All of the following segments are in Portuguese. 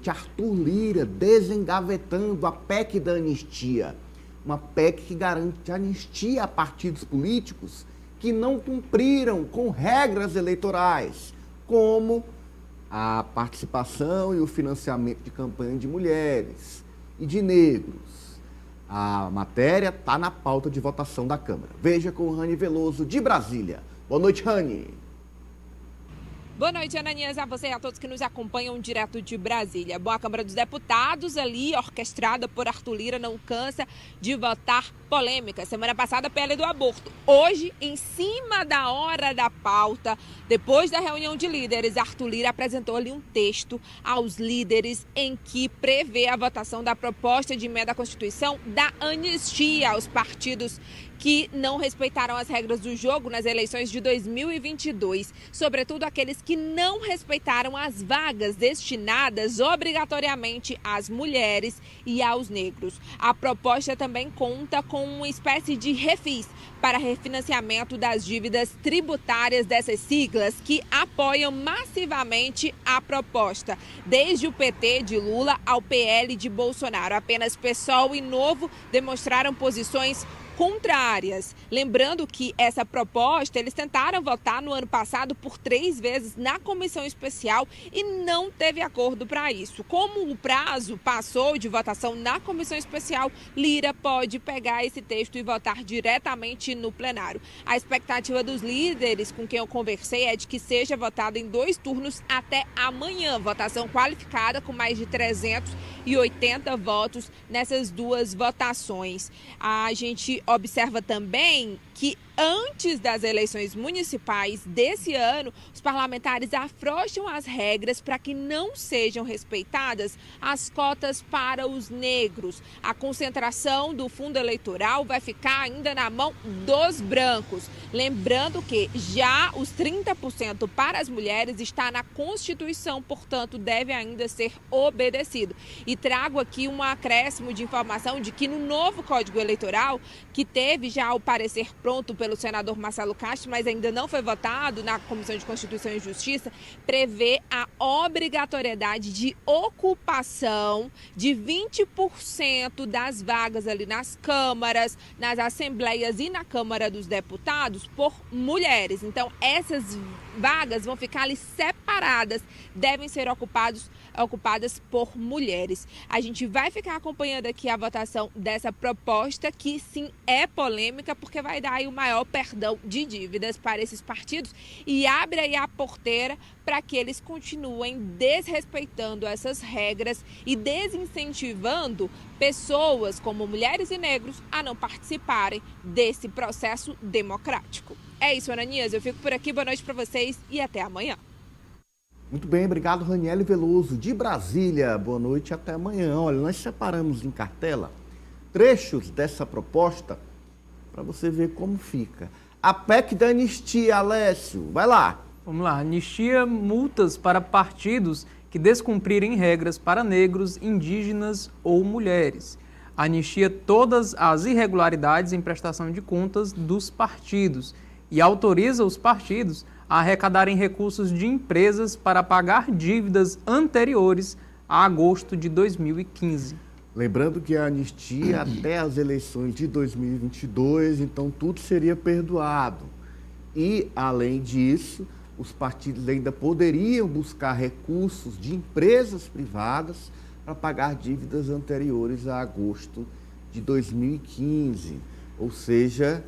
Arthur Lira desengavetando a PEC da anistia. Uma PEC que garante anistia a partidos políticos que não cumpriram com regras eleitorais, como a participação e o financiamento de campanha de mulheres e de negros. A matéria está na pauta de votação da Câmara. Veja com o Rani Veloso, de Brasília. Boa noite, Rani. Boa noite, Ananias, a você e a todos que nos acompanham direto de Brasília. Bom, a Câmara dos Deputados ali, orquestrada por Arthur Lira, não cansa de votar polêmica. Semana passada, a PL do aborto. Hoje, em cima da hora da pauta, depois da reunião de líderes, Arthur Lira apresentou ali um texto aos líderes em que prevê a votação da proposta de emenda à Constituição da anistia aos partidos que não respeitaram as regras do jogo nas eleições de 2022, sobretudo aqueles que não respeitaram as vagas destinadas obrigatoriamente às mulheres e aos negros. A proposta também conta com uma espécie de refis para refinanciamento das dívidas tributárias dessas siglas que apoiam massivamente a proposta, desde o PT de Lula ao PL de Bolsonaro. Apenas PSOL e Novo demonstraram posições contrárias. Lembrando que essa proposta eles tentaram votar no ano passado por 3 vezes na comissão especial e não teve acordo para isso. Como o prazo passou de votação na comissão especial, Lira pode pegar esse texto e votar diretamente no plenário. A expectativa dos líderes com quem eu conversei é de que seja votado em 2 turnos até amanhã. Votação qualificada com mais de 380 votos nessas 2 votações. A gente observa também que antes das eleições municipais desse ano, os parlamentares afrouxam as regras para que não sejam respeitadas as cotas para os negros. A concentração do fundo eleitoral vai ficar ainda na mão dos brancos. Lembrando que já os 30% para as mulheres está na Constituição, portanto, deve ainda ser obedecido. E trago aqui um acréscimo de informação de que no novo Código Eleitoral, que teve já o parecer pronto pelo senador Marcelo Castro, mas ainda não foi votado na Comissão de Constituição e Justiça, prevê a obrigatoriedade de ocupação de 20% das vagas ali nas câmaras, nas assembleias e na Câmara dos Deputados por mulheres. Então, essas vagas vão ficar ali separadas, devem ser ocupadas por mulheres. A gente vai ficar acompanhando aqui a votação dessa proposta, que sim é polêmica, porque vai dar aí o maior perdão de dívidas para esses partidos e abre aí a porteira para que eles continuem desrespeitando essas regras e desincentivando pessoas como mulheres e negros a não participarem desse processo democrático. É isso, Ananias. Eu fico por aqui. Boa noite para vocês e até amanhã. Muito bem, obrigado, Raniele Veloso, de Brasília. Boa noite e até amanhã. Olha, nós separamos em cartela trechos dessa proposta para você ver como fica. A PEC da anistia, Alessio, vai lá. Vamos lá, anistia multas para partidos que descumprirem regras para negros, indígenas ou mulheres. Anistia todas as irregularidades em prestação de contas dos partidos e autoriza os partidos a arrecadarem recursos de empresas para pagar dívidas anteriores a agosto de 2015. Lembrando que a anistia até as eleições de 2022, então tudo seria perdoado. E, além disso, os partidos ainda poderiam buscar recursos de empresas privadas para pagar dívidas anteriores a agosto de 2015. Ou seja,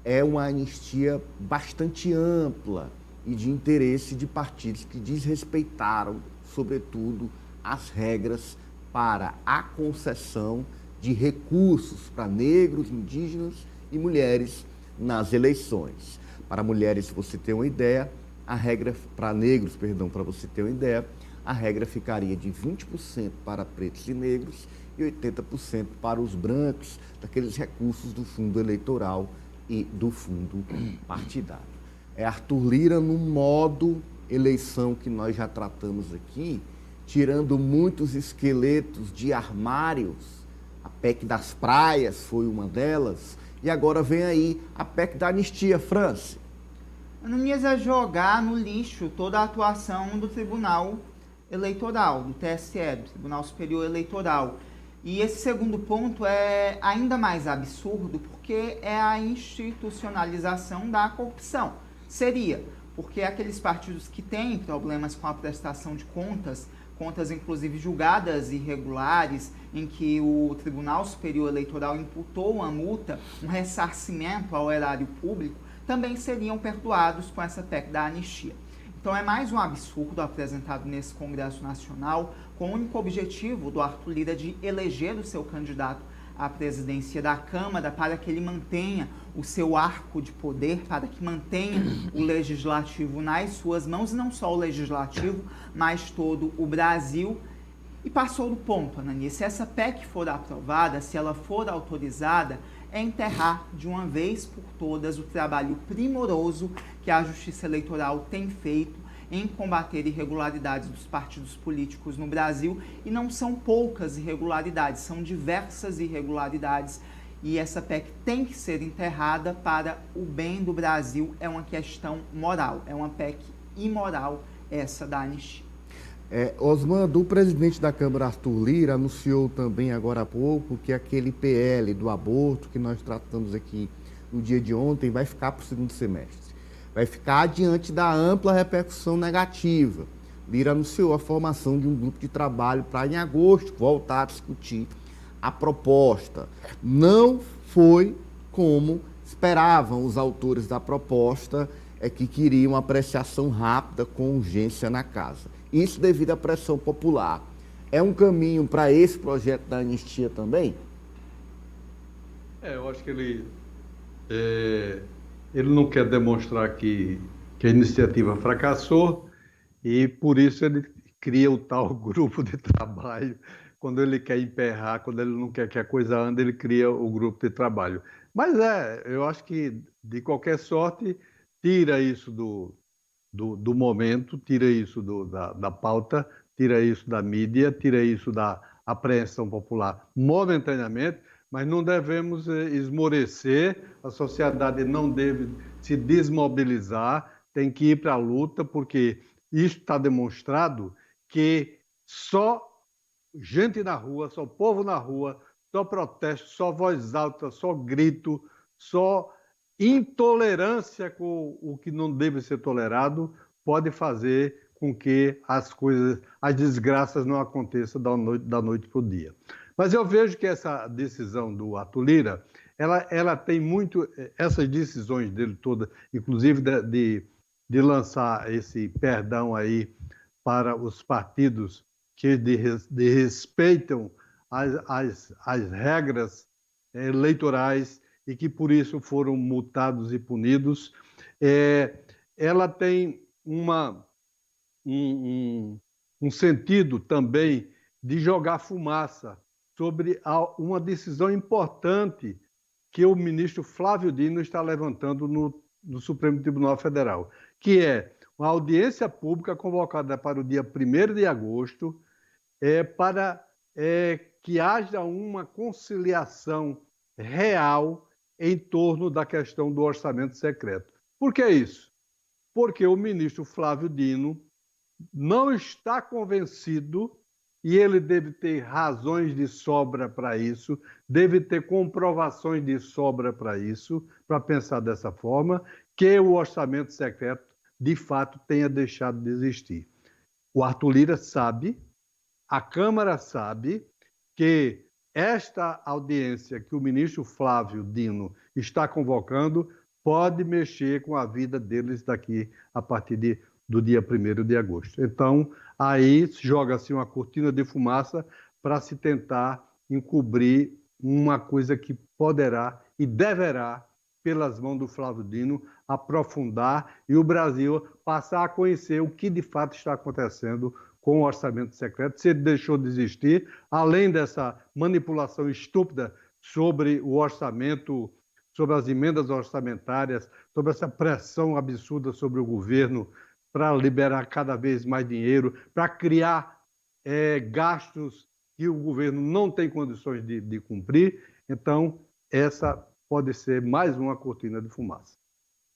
é uma anistia bastante ampla e de interesse de partidos que desrespeitaram, sobretudo, as regras para a concessão de recursos para negros, indígenas e mulheres nas eleições. Para mulheres, se você ter uma ideia, a regra para negros, para você ter uma ideia, a regra ficaria de 20% para pretos e negros e 80% para os brancos, daqueles recursos do fundo eleitoral e do fundo partidário. É Arthur Lira no modo eleição que nós já tratamos aqui, tirando muitos esqueletos de armários. A PEC das praias foi uma delas. E agora vem aí a PEC da anistia, Franci. Ananias, é jogar no lixo toda a atuação do Tribunal Eleitoral, do TSE, do Tribunal Superior Eleitoral. E esse segundo ponto é ainda mais absurdo porque é a institucionalização da corrupção. Seria, porque aqueles partidos que têm problemas com a prestação de contas, contas inclusive julgadas irregulares, em que o Tribunal Superior Eleitoral imputou uma multa, um ressarcimento ao erário público, também seriam perdoados com essa PEC da anistia. Então é mais um absurdo apresentado nesse Congresso Nacional, com o único objetivo do Arthur Lira de eleger o seu candidato à presidência da Câmara para que ele mantenha o seu arco de poder, para que mantenha o Legislativo nas suas mãos, e não só o Legislativo, mas todo o Brasil. E passou do ponto, Ananias. Se essa PEC for aprovada, se ela for autorizada, é enterrar de uma vez por todas o trabalho primoroso que a Justiça Eleitoral tem feito em combater irregularidades dos partidos políticos no Brasil. E não são poucas irregularidades, são diversas irregularidades. E essa PEC tem que ser enterrada para o bem do Brasil. É uma questão moral, é uma PEC imoral essa da anistia. Osmando, o presidente da Câmara, Arthur Lira, anunciou também agora há pouco que aquele PL do aborto que nós tratamos aqui no dia de ontem vai ficar para o segundo semestre. Vai ficar diante da ampla repercussão negativa. Lira anunciou a formação de um grupo de trabalho para, em agosto, voltar a discutir a proposta. Não foi como esperavam os autores da proposta, que queriam apreciação rápida com urgência na casa. Isso devido à pressão popular. É um caminho para esse projeto da anistia também? Eu acho que ele não quer demonstrar que a iniciativa fracassou e, por isso, ele cria o tal grupo de trabalho. Quando ele quer emperrar, quando ele não quer que a coisa ande, ele cria o grupo de trabalho. Mas eu acho que, de qualquer sorte, tira isso do momento, tira isso da pauta, tira isso da mídia, tira isso da apreensão popular momentaneamente, mas não devemos esmorecer, a sociedade não deve se desmobilizar, tem que ir para a luta, porque isso está demonstrado que só gente na rua, só povo na rua, só protesto, só voz alta, só grito, só intolerância com o que não deve ser tolerado pode fazer com que as desgraças não aconteçam da noite para o dia. Mas eu vejo que essa decisão do Arthur Lira, ela tem muito, essas decisões dele todas, inclusive de lançar esse perdão aí para os partidos que desrespeitam as regras eleitorais e que por isso foram multados e punidos. Ela tem um sentido também de jogar fumaça sobre uma decisão importante que o ministro Flávio Dino está levantando no Supremo Tribunal Federal, que é uma audiência pública convocada para o dia 1º de agosto, para que haja uma conciliação real em torno da questão do orçamento secreto. Por que isso? Porque o ministro Flávio Dino não está convencido, e ele deve ter razões de sobra para isso, deve ter comprovações de sobra para isso, para pensar dessa forma, que o orçamento secreto, de fato, tenha deixado de existir. O Arthur Lira sabe, a Câmara sabe, que esta audiência que o ministro Flávio Dino está convocando pode mexer com a vida deles daqui a partir do dia 1º de agosto. Então, aí joga-se uma cortina de fumaça para se tentar encobrir uma coisa que poderá e deverá, pelas mãos do Flávio Dino, aprofundar e o Brasil passar a conhecer o que de fato está acontecendo com o orçamento secreto, se ele deixou de existir, além dessa manipulação estúpida sobre o orçamento, sobre as emendas orçamentárias, sobre essa pressão absurda sobre o governo para liberar cada vez mais dinheiro, para criar gastos que o governo não tem condições de cumprir. Então, essa pode ser mais uma cortina de fumaça.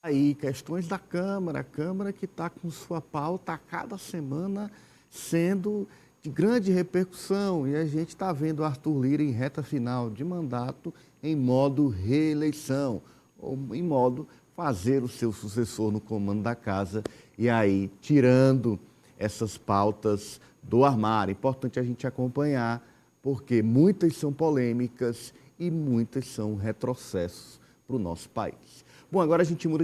Aí, questões da Câmara, a Câmara que está com sua pauta a cada semana sendo de grande repercussão. E a gente está vendo Arthur Lira em reta final de mandato em modo reeleição, ou em modo fazer o seu sucessor no comando da casa e aí tirando essas pautas do armário. Importante a gente acompanhar, porque muitas são polêmicas e muitas são retrocessos para o nosso país. Bom, agora a gente muda de